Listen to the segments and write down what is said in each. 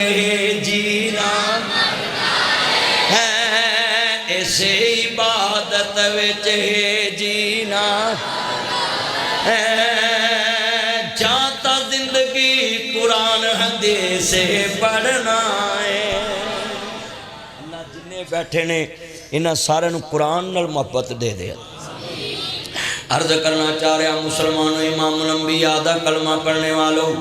جینا ہے اس عبادت وچ جینا ہے جاتا زندگی قرآن حدیث پڑھنا ہے۔ اللہ جنہیں بیٹھے نے انہاں سارے نو قرآن نال محبت دے دیا۔ عرض کرنا چاہ رہا مسلمانوں، امام الانبیاء دا کلمہ پڑھنے والوں،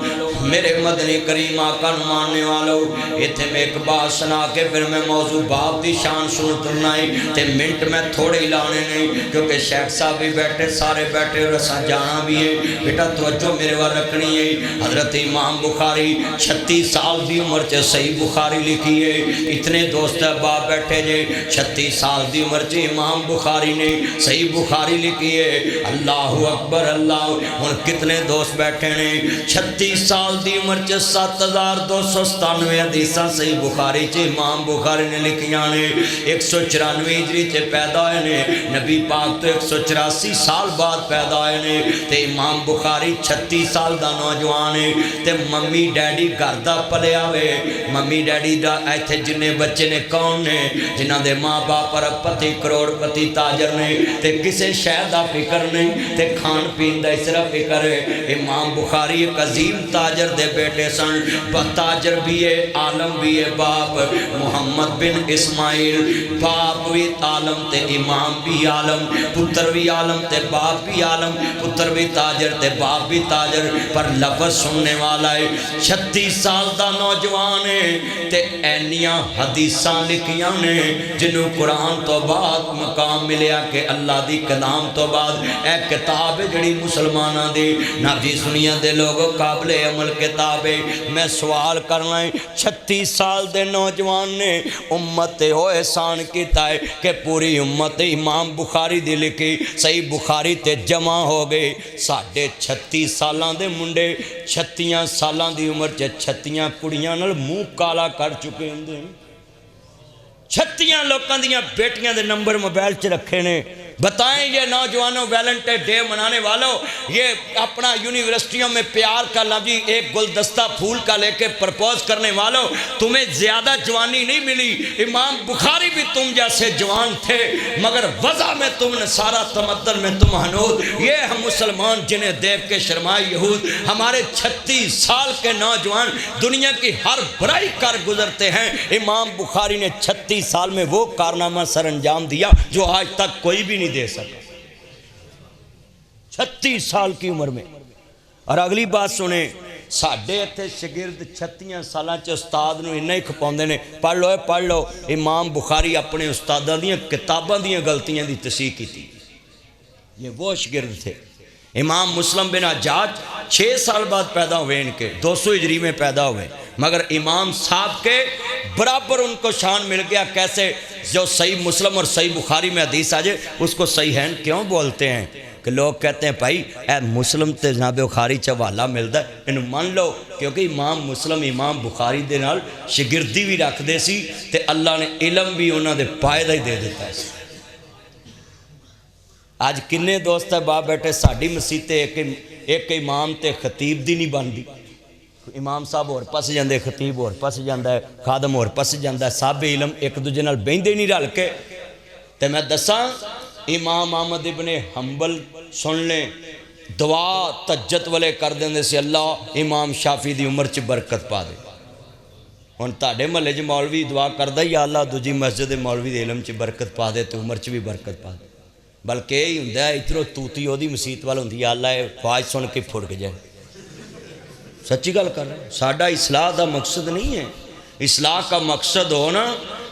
میرے مدنی کریم آقا نو ماننے والوں، ایتھے میں ایک بات سنا کے پھر میں موضوع باب دی شان شروع کرنا ہے تے منٹ میں تھوڑے ہی لانے نہیں کیونکہ شیخ صاحب بھی بیٹھے سارے بیٹھے اور اساں جانا بھی ہے۔ بیٹا توجہ میرے وال رکھنی ہے۔ حضرت امام بخاری 36 سال دی عمر چ صحیح بخاری لکھی ہے۔ اتنے دوست احباب بیٹھے جے 36 سال دی عمر چ امام بخاری نے صحیح بخاری لکھی ہے۔ اللہ اکبر اللہ۔ اور کتنے دوست بیٹھے نے 36 سال دی عمر چ 7297 حدیثاں صحیح بخاری چ امام بخاری نے لکھیاں نے۔ 194 ہجری چ پیدا ہوئے نے، نبی پاک تو 184 سال بعد پیدا ہوئے نے تے امام بخاری 36 سال دا نوجوان ہے تے ممی ڈیڈی گھر دا پلیا ہوئے۔ ممی ڈیڈی دا ایتھے جنے بچے نے کون نے جنہاں دے ماں باپ ارب پتی کروڑ پتی تاجر نے تے کسے شے دا فکر نہیں تے کھان پین دا اس طرح فکر ہے۔ امام بخاری ایک عظیم تاجر دے بیٹے سن، تاجر بھی ہے عالم بھی ہے۔ باپ محمد بن اسماعیل، باپ بھی عالم تے امام بھی عالم، پتر بھی عالم تے باپ بھی عالم، پتر بھی تاجر تے باپ بھی تاجر، پر لفظ سننے والا ہے 36 سال دا نوجوان ہے تے اینیاں حدیثاں لکھیاں نے جنہوں قرآن تو بعد مقام ملیا کہ اللہ دی کلام تو بعد اے کتاب ہے جڑی مسلمانہ دے نبی سنیاں دے لوگوں قابل عمل کتاب ہے۔ میں سوال کرنا ہے 36 سال دے نوجوان نے امت ہو احسان کیتا ہے کہ پوری امت امام بخاری دی لکھی صحیح بخاری تے جمع ہو گئے۔ ساڑھے 36 سالاں دے منڈے 36 سالاں دی عمر چ 36 کڑیاں نال منہ کالا کر چکے ہیں۔ 36 لوکاں دیاں بیٹیاں دے نمبر موبائل چ رکھے نے۔ بتائیں یہ نوجوانوں ویلنٹائن ڈے منانے والوں، یہ اپنا یونیورسٹیوں میں پیار کا لفظ ایک گلدستہ پھول کا لے کے پرپوز کرنے والوں، تمہیں زیادہ جوانی نہیں ملی۔ امام بخاری بھی تم جیسے جوان تھے مگر وضع میں تم نے سارا تمدن میں تم ہنود۔ یہ ہم مسلمان جنہیں دیکھ کے شرمائے یہود، ہمارے 36 سال کے نوجوان دنیا کی ہر برائی کر گزرتے ہیں۔ امام بخاری نے 36 سال میں وہ کارنامہ سر انجام دیا جو آج تک کوئی بھی نہیں دے سکا، 36 سال کی عمر میں۔ اور اگلی بات سنیں، ساڑھے اتھے شگرد 36 سالہ چے استاد نو انہیں کھپاؤندے نے پڑھ لو۔ امام بخاری اپنے استادہ دیاں کتاباں دیاں غلطیاں دی تصحیح کی تھی، یہ وہ شگرد تھے۔ امام مسلم بن حجاج 6 سال بعد پیدا ہوئے، ان کے 200 ہجری میں پیدا ہوئے، مگر امام صاحب کے برابر ان کو شان مل گیا۔ کیسے؟ جو صحیح مسلم اور صحیح بخاری میں حدیث آجے اس کو صحیح ہیں کیوں بولتے ہیں کہ لوگ کہتے ہیں بھائی اے مسلم تے جناب بخاری چوالہ ملتا ہے، انہوں مان لو کیونکہ امام مسلم امام بخاری دے نال شگردی بھی رکھ دے سی تے اللہ نے علم بھی انہوں نے پائدہ ہی دے دیتا ہے۔ آج کنے دوست ہے باپ بیٹھے ساڑھی مسیحتے ایک امام تے خطیب دی نہیں بن دی، امام صاحب اور پس جاندے، خطیب اور پس جاندہ ہے، خادم اور پس جاندہ ہے، صاحب علم ایک دوجہ نال بیندے نہیں رل کے۔ تے میں دساں امام احمد ابن حنبل سن لیں دعا تجت والے کر دیندے سے اللہ امام شافی دی عمر چ برکت پا دے۔ ہن تاڑے محلے چ مولوی دعا کردہ یا اللہ دوجی مسجد مولوی دے علم چ برکت پا دے تے عمر چ بھی برکت پا دے، بلکہ یہی ہوندہ ہے اترو توتی ہو دی مسیت والا ہوندی یا اللہ فاج سن کے پھڑ جائے۔ سچی گل کر رہے ہیں، ساڑھا اصلاح دا مقصد نہیں ہے۔ اصلاح کا مقصد ہونا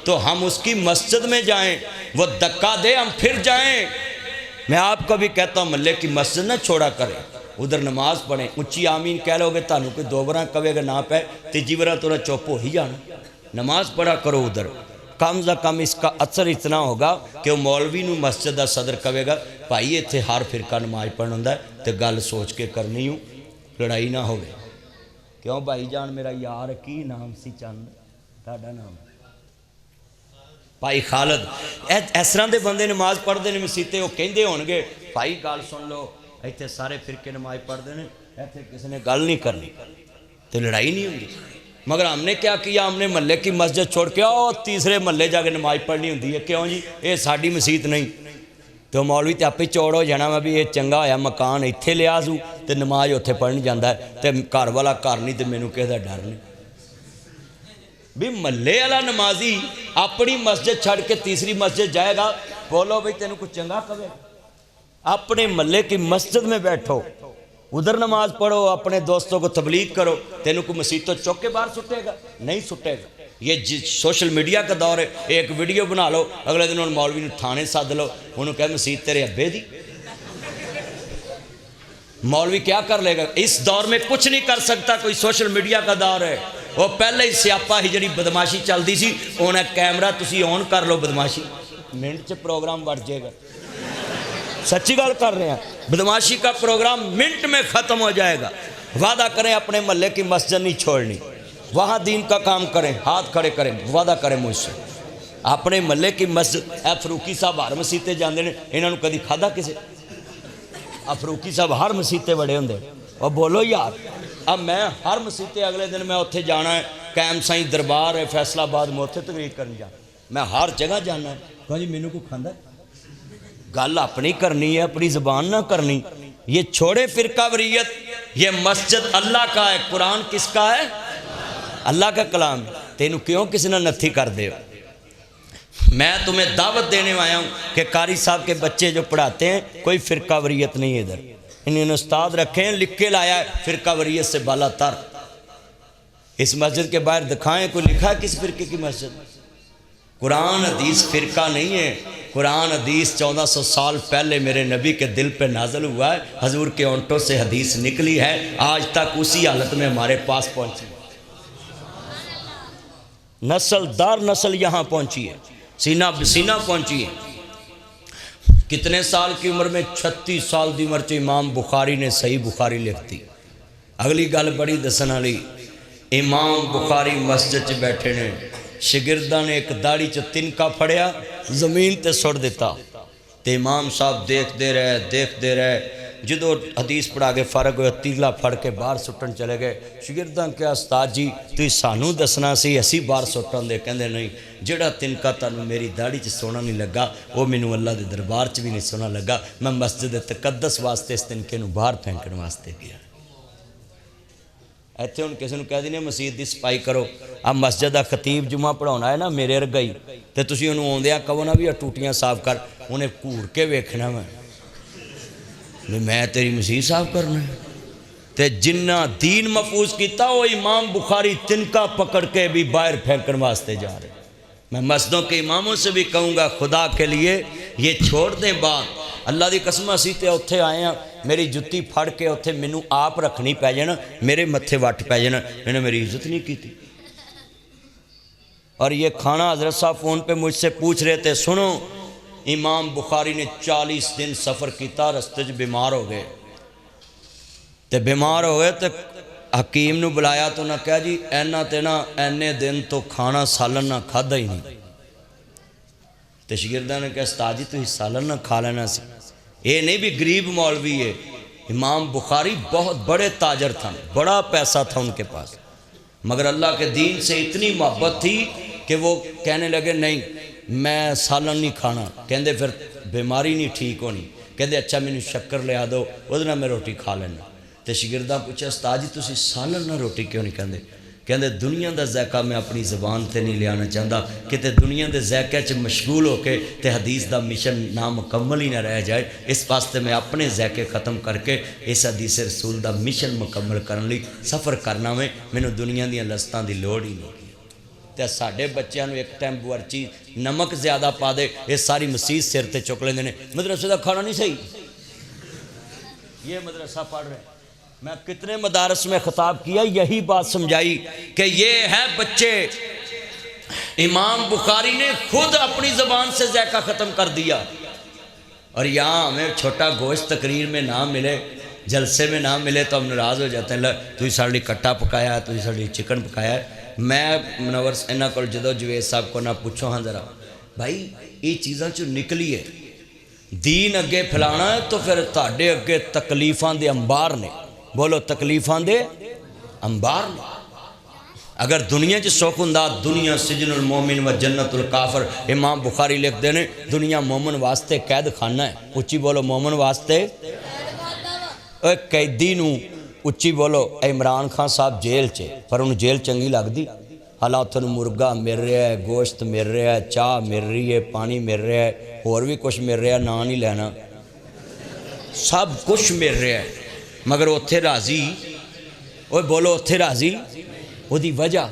تو ہم اس کی مسجد میں جائیں، وہ دکا دے ہم پھر جائیں۔ میں آپ کو بھی کہتا ہوں ملے کی مسجد نہ چھوڑا کریں، ادھر نماز پڑھیں، اچھی آمین کہہ لو گے تانوں کوئی دو برا کہے گا نہ پہ تیجی برا تو چوپ ہو ہی جانا۔ نماز پڑھا کرو ادھر، کم از کم اس کا اثر اتنا ہوگا کہ وہ مولوی نو مسجد دا صدر کہے گا بھائی ایتھے ہر فرقہ نماز پڑھنا ہوندا ہے تے گل سوچ کے کرنی ہوں، لڑائی نہ ہوگی۔ کیوں بھائی جان میرا یار کی نام سی چند تہاڈا نام بھائی خالد، اس طرح دے بندے نماز پڑھتے ہیں مسیتے، وہ کہندے ہون گے بھائی گل سن لو ایتھے سارے فرقے نماز پڑھتے ہیں، ایتھے کسی نے گل نہیں کرنی تو لڑائی نہیں ہوگی۔ مگر ہم نے کیا کیا، ہم نے محلے کی مسجد چھوڑ کے اور تیسرے محلے جا کے نماز پڑھنی ہوتی ہے. کیوں جی؟ یہ ساری مسیت نہیں. تو مولوی تے آپ ہی چوڑ ہو جانا میں بھی یہ چنگا ہویا مکان اتنے لیا سو تے نماز اتنے پڑھن جانا ہے تے گھر والا گھر نہیں تے مینوں کسی کا ڈر نہیں. بھی محلے والا نمازی اپنی مسجد چھڑ کے تیسری مسجد جائے گا، بولو بھائی تینوں کچھ چنگا کہے گا؟ اپنے محلے کی مسجد میں بیٹھو، ادھر نماز پڑھو، اپنے دوستوں کو تبلیغ کرو، تینوں کو مسجد تو چوک کے باہر سٹے گا؟ نہیں سٹے گا. یہ سوشل میڈیا کا دور ہے. ایک ویڈیو بنا لو، اگلے دن انہوں مولوی نے تھانے ساتھ لو، انہوں کہا مسجد تیرے ابے دی. مولوی کیا کر لے گا؟ اس دور میں کچھ نہیں کر سکتا. کوئی سوشل میڈیا کا دور ہے. وہ پہلے ہی سیاپا ہی جڑی بدماشی چلتی سی، انہیں کیمرہ تسی آن کر لو، بدماشی منٹ چ پروگرام بڑھ جائے گا. سچی گل کر رہے ہیں، بدماشی کا پروگرام منٹ میں ختم ہو جائے گا. وعدہ کریں اپنے محلے کی مسجد نہیں چھوڑنی، وہاں دین کا کام کریں، ہاتھ کھڑے کریں، وعدہ کریں مجھ سے. اپنے محلے کی مسجد، اے فروکی صاحب ہر مسیتے جاندے نے، انہوں نے کدی کھادا کسے؟ فروکی صاحب ہر مسیتے بڑے ہوندے. اور بولو یار، اب میں ہر مسیتے اگلے دن میں اتنے جانا ہے، قائم سائیں دربار ہے فیصلہ آباد میں، اتنے تقریر کرنے جانا، میں ہر جگہ جانا ہے. کہا جی مینوں کو کھاندا ہے؟ گل اپنی کرنی ہے، اپنی زبان نہ کرنی. یہ چھوڑے فرقہ وریت. یہ مسجد اللہ کا ہے، قرآن کس کا ہے؟ اللہ کا کلام. تینوں کیوں کسی نے نتھی کر دے؟ میں تمہیں دعوت دینے آیا ہوں کہ قاری صاحب کے بچے جو پڑھاتے ہیں کوئی فرقہ وریت نہیں ہے ادھر. انہوں نے استاد رکھے ہیں، لکھ کے لایا ہے فرقہ وریت سے بالا تر. اس مسجد کے باہر دکھائیں کوئی لکھا ہے کس فرقے کی مسجد؟ قرآن حدیث فرقہ نہیں ہے. قرآن حدیث 1400 سال پہلے میرے نبی کے دل پہ نازل ہوا ہے، حضور کے اونٹوں سے حدیث نکلی ہے، آج تک اسی حالت میں ہمارے پاس پہنچی. نسل دار نسل یہاں پہنچی ہے، سینہ بسینہ پہنچی ہے. کتنے سال کی عمر میں؟ 36 سال دی عمر چ امام بخاری نے صحیح بخاری لکھتی. اگلی گل بڑی دسن والی، امام بخاری مسجد چ بیٹھے نے، شگردہ نے ایک داڑھی چ تنکا پھڑیا زمین تے سڑ دیتا. تے امام صاحب دیکھتے رہے جدو حدیث پڑھا کے فرق ہوئے تیلا پھڑ کے باہر سٹن چلے گئے. شگرداں کیا استاد جی تھی سانو دسنا سی، اسی باہر سٹن دے. کہندے نہیں، جڑا تنکا تانوں میری داڑھی چ سونا نہیں لگا وہ مینوں اللہ دے دربار چ بھی نہیں سونا لگا. میں مسجد تقدس واسطے اس تنکے نوں باہر پھینکن واسطے گیا. ایتھے ہن کسی نوں کہہ دینے مسجد دی صفائی کرو. اب مسجد دا خطیب جمعہ پڑھاونا ہے نا میرے ارگا ہی، تے تسی انہوں آندیا کہو نا بھی ٹوٹیاں صاف کر، انہیں گھور کے ویکھنا میں تیری مسجد صاف کرنا ہے. تے جنہ دین محفوظ کیتا وہ امام بخاری تنکا پکڑ کے بھی باہر پھینکن واسطے جا رہے. میں مسجدوں کے اماموں سے بھی کہوں گا خدا کے لیے یہ چھوڑ دیں بات. اللہ دی قسم اسی تے اتھے آئے ہیں، میری جتی پھڑ کے اتھے مینوں آپ رکھنی پہ جانا، میرے متھے وٹ پہ جانا، انہیں میری عزت نہیں کی تھی. اور یہ کھانا حضرت صاحب فون پہ مجھ سے پوچھ رہے تھے، سنو امام بخاری نے 40 دن سفر کیتا، رستے جو بیمار ہو گئے. تے بیمار ہوئے تے حکیم نو بلایا تو نہ کہا جی اینا تے نہ اینے دن تو کھانا سالن نہ کھادا ہی نہیں. تے شاگرداں نے کہا استاد جی تو سالن نہ کھا لینا سی. یہ نہیں بھی غریب مولوی ہے، امام بخاری بہت بڑے تاجر تھا، بڑا پیسہ تھا ان کے پاس، مگر اللہ کے دین سے اتنی محبت تھی کہ وہ کہنے لگے نہیں میں سالن نہیں کھانا. کہندے پھر بیماری نہیں ٹھیک ہونی. کہندے اچھا میں نے شکر لیا دو وہ میں روٹی کھا لینا. تے شاگرداں پوچھا استاد جی تسی سالن نہ روٹی کیوں نہیں کہندے دنیا دا ذائقہ میں اپنی زبان تے نہیں لیانا چاہتا کہ تے دنیا دے ذائقے چ مشغول ہو کے تے حدیث دا مشن نامکمل ہی نہ رہ جائے. اس واسطے میں اپنے ذائقے ختم کر کے اس حدیث رسول دا مشن مکمل کرنے لی سفر کرنا میں مینوں دنیا دیاں لذتاں دی لوڑ ہی نہیں. تے ساڈے بچیاں نوں ایک ٹائم بورچی نمک زیادہ پا دے یہ ساری مسیت سر تے چک لیندے نے، مدرسے دا کھانا نہیں صحیح. یہ مدرسہ پڑھ رہے ہیں. میں کتنے مدارس میں خطاب کیا، یہی بات سمجھائی کہ یہ ہے بچے. امام بخاری نے خود اپنی زبان سے ذائقہ ختم کر دیا. اور یہاں ہمیں چھوٹا گوشت تقریر میں نہ ملے، جلسے میں نہ ملے تو ہم ناراض ہو جاتے ہیں، تو سارے لیے کٹا پکایا ہے، تو سارے لیے چکن پکایا ہے. میں منور انہاں کول جدو جوید صاحب کو نہ پوچھو ہاں ذرا بھائی یہ چیزاں چوں نکلی ہے دین اگے پھیلانا ہے تو پھر تہاڈے اگے تکلیفاں دے انبار نے. بولو تکلیفاں دے انبار نے. اگر دنیا چ سکھ ہوندا دنیا سجن المومن و جنت الکافر. امام بخاری لکھتے ہیں دنیا مومن واسطے قید خانہ ہے. اچھی بولو مومن واسطے قیدی نو اچھی بولو. عمران خان صاحب جیل چ پر انہوں جیل چنگی لگتی حالات مرغا مل رہا ہے, گوشت مل رہا ہے, چاہ مل رہی ہے, پانی مل رہا ہے, اور بھی کچھ مل رہا ہے, نا نہیں لینا, سب کچھ مل رہا ہے مگر اتھے راضی. اوہ بولو اتھے راضی. وہ دی وجہ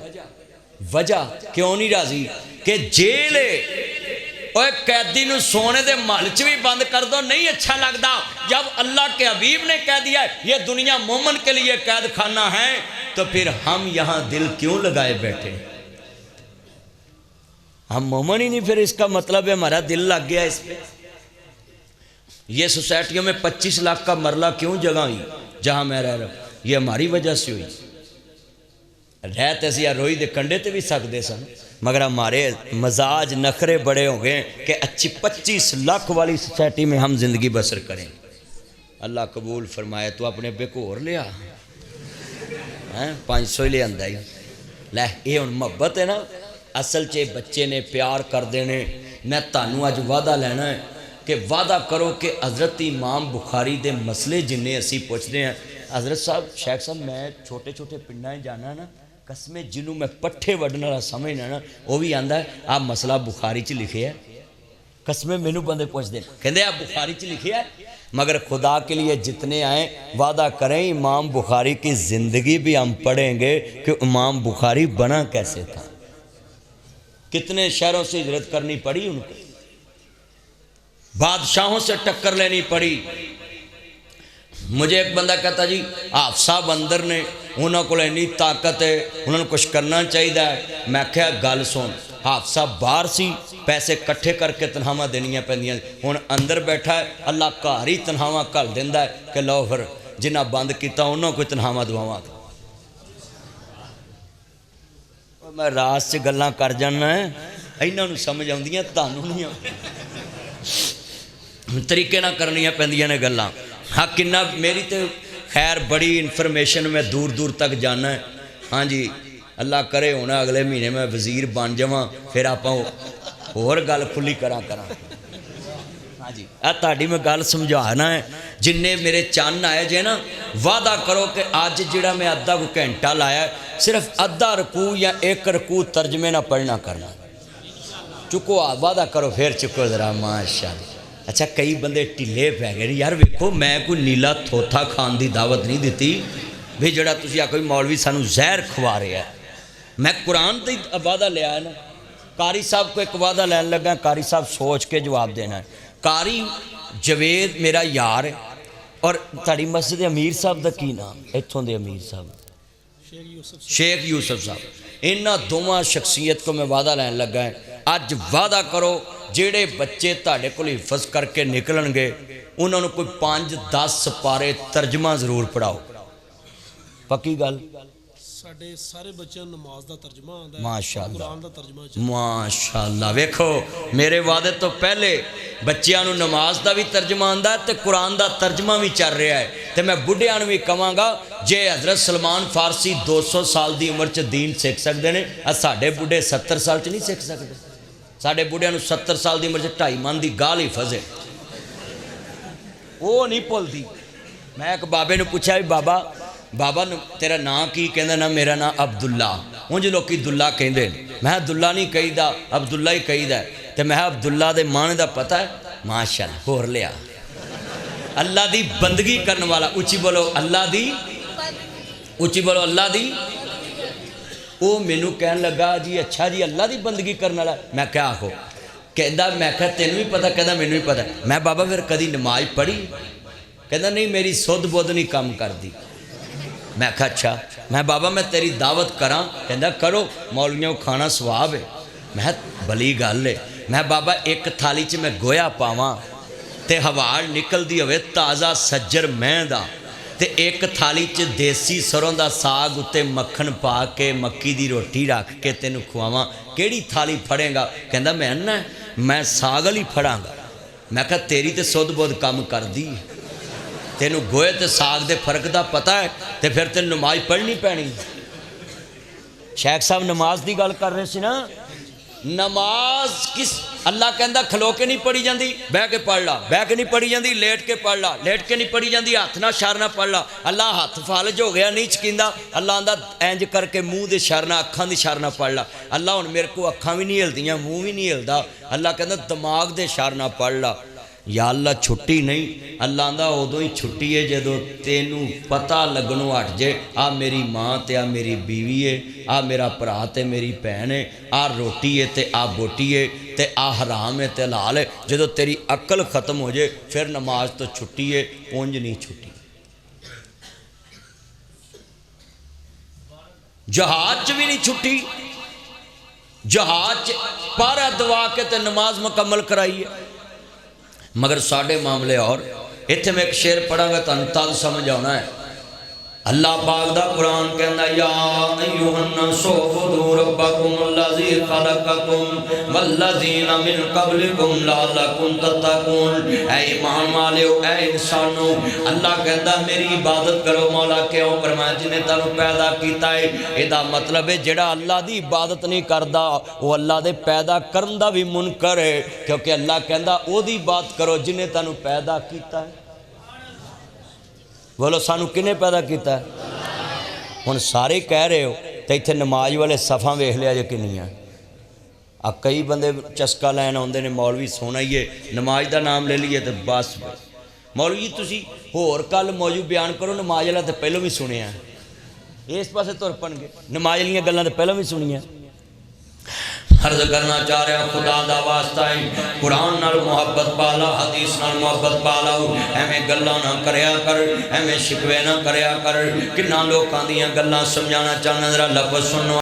کیوں نہیں راضی کہ جیل اوہ قیدی نو سونے دے محل بھی بند کر دو نہیں اچھا لگتا. جب اللہ کے حبیب نے کہہ دیا ہے یہ دنیا مومن کے لیے قید خانہ ہے تو پھر ہم یہاں دل کیوں لگائے بیٹھے؟ ہم مومن ہی نہیں, پھر اس کا مطلب ہے ہمارا دل لگ گیا اس پہ. یہ سوسائٹیوں میں 25 لاکھ کا مرلہ کیوں جگہ ہوئی جہاں میں رہ رہا ہوں؟ یہ ہماری وجہ سے ہوئی. رہتے سے یا روئی دے کنڈے تے بھی سکتے سن مگر ہمارے مزاج نخرے بڑے ہو گئے کہ اچھی 25 لاکھ والی سوسائٹی میں ہم زندگی بسر کریں. اللہ قبول فرمائے. تو اپنے بے کو اور لیا 500 ہی لے آندہ ہی لے. یہ ان محبت ہے نا. اصل چے بچے نے پیار کر دینے. میں تانوں آج وعدہ لینا ہے کہ وعدہ کرو کہ حضرت امام بخاری دے مسئلے جنہیں اسی پوچھتے ہیں. حضرت صاحب شیخ صاحب میں چھوٹے چھوٹے پنڈائیں جانا نا قسمیں جنہوں میں پٹھے وڈنا رہا سمجھنا نا وہ بھی آندہ ہے آپ مسئلہ بخاری چ لکھے ہے. قسمیں مینوں بندے پوچھ دیں کہندے آپ بخاری چ لکھے ہے مگر خدا کے لیے جتنے آئیں وعدہ کریں امام بخاری کی زندگی بھی ہم پڑھیں گے کہ امام بخاری بنا کیسے تھا. کتنے شہروں سے ہجرت کرنی پڑی ان کو, بادشاہوں سے ٹکر لینی پڑی. مجھے ایک بندہ کہتا جی آپ صاحب اندر نے انہوں کو لینی طاقت ہے انہوں نے کچھ کرنا چاہیے ہے. میں کہا گل سن آپ صاحب باہر سی پیسے کٹھے کر کے تنہاواں دینیاں پہندیاں ہوں اندر بیٹھا ہے اللہ کاری تنہاواں کل دیندہ ہے کہ لو پھر جنہ بند کیتا انہوں کوئی تنہاواں دعاواں. میں راز سے گلاں کر جانا ہے انہوں نے سمجھ آؤندیاں تانوں نہیں آؤندیاں طریقے نہ کرنیاں پہندیاں نے گلاں. ہاں کنہ میری تو خیر بڑی انفارمیشن میں دور دور تک جانا ہے. ہاں جی اللہ کرے ہونا اگلے مہینے میں وزیر بن جاواں پھر آپ اور گل کھلی کراں. ہاں جی تہاڈی میں گل سمجھانا ہے. جن نے میرے چان آئے جے نا وعدہ کرو کہ آج جڑا میں ادھا کو گھنٹہ لایا ہے صرف ادھا رکوع یا ایک رکوع ترجمے نہ پڑھنا کرنا. چکو وعدہ کرو پھر چکو ذرا ماشاءاللہ. اچھا کئی بندے ٹلے پہ گئے یار ویکھو میں کوئی نیلا تھوتھا کھان دی دعوت نہیں دیتی بھی جڑا تسی کوئی مولوی سانو زہر کھوا رہا ہے. میں قرآن تے وعدہ لیا ہے نا. قاری صاحب کو ایک وعدہ لین لگا قاری صاحب سوچ کے جواب دینا ہے. قاری جوید میرا یار ہے اور تاڑی مسجد امیر صاحب دا کی نام ایتھوں دے امیر صاحب شیخ یوسف صاحب انہاں دوواں شخصیت کو میں وعدہ لین لگا ہے. اج وعدہ کرو جیڑے بچے تاڑے کو حفظ کر کے نکلن گے انہوں نے کوئی 5-10 سپارے ترجمہ ضرور پڑھاؤ. پکی گل ساڈے سارے بچے نماز دا ترجمہ آندا ہے ماشاءاللہ قرآن دا ترجمہ ماشاءاللہ. ویکھو میرے وعدے تو پہلے بچیاں نو نماز دا بھی ترجمہ آندا ہے تے قرآن دا ترجمہ بھی چل رہا ہے. تے میں بڈھیاں نو بھی کہاں گا جے حضرت سلمان فارسی 200 سال دی عمر چ دین سیکھ سکدے نے ساڈے بڈھے 70 سال چ نہیں سیکھ سکدے. ساڈے بڈھیاں نو 70 سال دی عمر چ 2.5 من دی گال ہی فضے وہ نہیں بھولدی. میں ایک بابے نو پوچھا بھی بابا تیرا نام کی کہندا نا میرا نام عبداللہ. انج لوکی دلہ کہندے میں دلہ نہیں کہیدا عبداللہ ہی کہیدا ہے. تے میں عبداللہ دے معنی دا پتہ ہے ماشاءاللہ ہور لیا اللہ دی بندگی کرن والا. اچھی بولو اللہ دی اچھی بولو اللہ دی. وہ مینوں کہن لگا جی اچھا جی اللہ دی بندگی کرن والا. میں کیا آکھو کہندا میں کہا تینوں بھی پتہ کہندا مینوں بھی پتہ. میں بابا پھر کدی نماز پڑھی کہندا نہیں میری سدھ بدھ نہیں کم کردی. میں کہا اچھا. میں بابا میں تیری دعوت کراں کہندا کرو مولویوں کو کھانا ثواب ہے. میں بلی گل ہے. میں بابا ایک تھالی چ میں گویا پاواں تے ہواڑ نکل دی ہوئے تازہ سجر میں دا تے ایک تھالی چ دیسی سروں دا ساگ اتے مکھن پا کے مکی دی روٹی رکھ کے تینوں کھواواں کیڑی تھالی پھڑے گا. کہندا میں اننا میں ساگ والی پھڑاں گا. میں کہا تیری تے سدھ بدھ کم کر دی تینوں گوئے تے ساگ دے فرق دا پتہ ہے تے پھر تینوں نماز پڑھنی پینی. شیخ صاحب نماز دی گل کر رہے سی نا، نماز کس اللہ کہندا کھلو کے نہیں پڑھی جاندی، بہ کے پڑھ لا، بہ کے نہیں پڑھی جاندی، لیٹ کے پڑھ لا، لیٹ کے نہیں پڑھی جاندی، ہاتھ نہ اشارہ نہ پڑھ لا۔ اللہ ہاتھ فالج ہو گیا نہیں چکیندا، اللہ آندا اینج کر کے منہ دے اشارہ نہ اکھاں دی اشارہ نہ پڑھ لا۔ اللہ ہن میرے کو اکھاں بھی نہیں ہلدیاں، منہ بھی نہیں ہلدا، اللہ کہندا دماغ دے اشارہ نہ پڑھ لا۔ یا اللہ چھٹی نہیں، اللہ آندا ادوں ہی چھٹی ہے جدو تینوں پتہ لگنوں ہٹ جے آ میری ماں تے آ میری بیوی ہے، آ میرا بھرا تے میری بہن ہے، آ روٹی ہے تے آ بوٹی ہے تے آ حرام ہے تے حلال ہے۔ جدو تیری عقل ختم ہو جائے پھر نماز تو چھٹی ہے، اونج نہیں چھٹی۔ جہاد بھی نہیں چھٹی، جہاد پارا دوا کے تے نماز مکمل کرائی ہے، مگر ساڑھے معاملے اور اتھے میں ایک شعر پڑھا گا تن تل سمجھ آنا ہے۔ اللہ پاک دا قرآن کہنا یا ایوہ الناس اعبدوا ربکم الذی خلقکم والذین من قبلکم لعلکم تتقون۔ اے ایمان والےو، اے انسانو، اللہ کہندا میری عبادت کرو۔ مولا کیوں فرمایا جنہیں تانوں پیدا کیتا ہے، ایدا مطلب ہے جڑا اللہ دی عبادت نہیں کردا وہ اللہ دے پیدا کرن دا بھی منکر ہے، کیونکہ اللہ کہندا او دی بات کرو جنہیں تانوں پیدا کیتا ہے۔ بولو سانو کنے پیدا کیتا ہے؟ ہن سارے کہہ رہے ہو تو اتنے نماز والے صفاں ویکھ لیا جے کنیاں۔ کئی بندے چسکا لین آندے نے مولوی سونا ہی ہے، نماز دا نام لے لیے تو بس مولوی تسی ہور کل موضوع بیان کرو، نماز والا تو پہلو بھی سنیا اس پاسے تر پن گے، نماز والیاں گلاں تو پہلو بھی سنیاں۔ عرض کرنا چاہ رہا خدا دا واسطہ ہے قرآن نال محبت پالا، حدیث نال محبت پالا، ایویں گلاں نہ کریا کر، ایویں شکوے نہ کریا کر۔ کنا لوکاں دیاں گلاں سمجھانا چاہنا، ذرا لفظ سنو۔